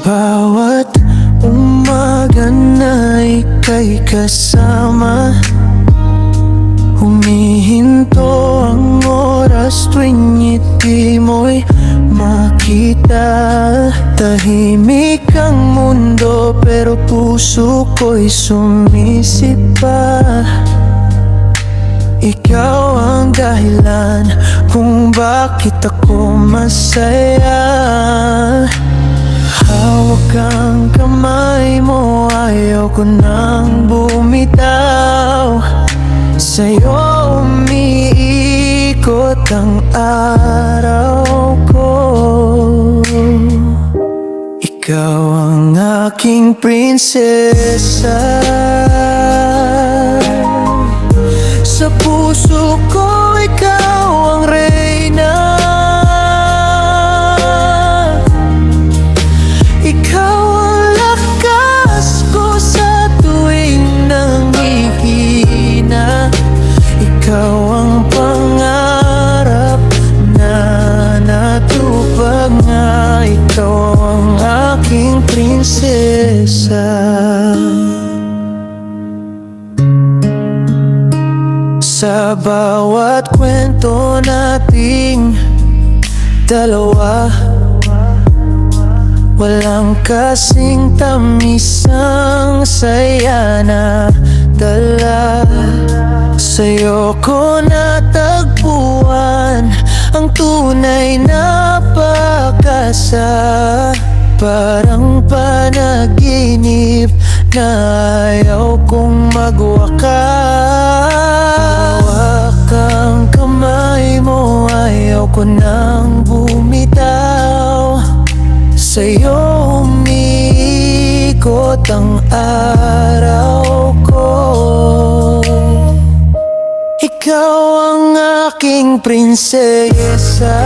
bawat umaga na ika'y kasama, humihinto ang oras tuwing ngiti mo'y makita. Tahimik ang mundo pero puso ko'y sumisipa. Ikaw ang dahilan kung bakit ako masaya. Hawak ang kamay mo, ayaw ko nang bumitaw. Sa'yo umiikot ang araw ko. Ikaw ang aking prinsesa. Sa puso ko, ikaw ang reyna. Ikaw ang lakas ko sa tuwing nanghihina. Ikaw ang pangarap na natupag nga. Ikaw ang aking prinsesa. Sa bawat kwento nating dalawa, walang kasing tamis ang saya na dala. Sa'yo ko natagpuan ang tunay na pag-asa. Parang panaginip na ayaw kong magwakas. Hawak ang kamay mo, ayaw ko nang bumitaw. Sa'yo umiikot ang araw ko. Ikaw ang aking prinsesa.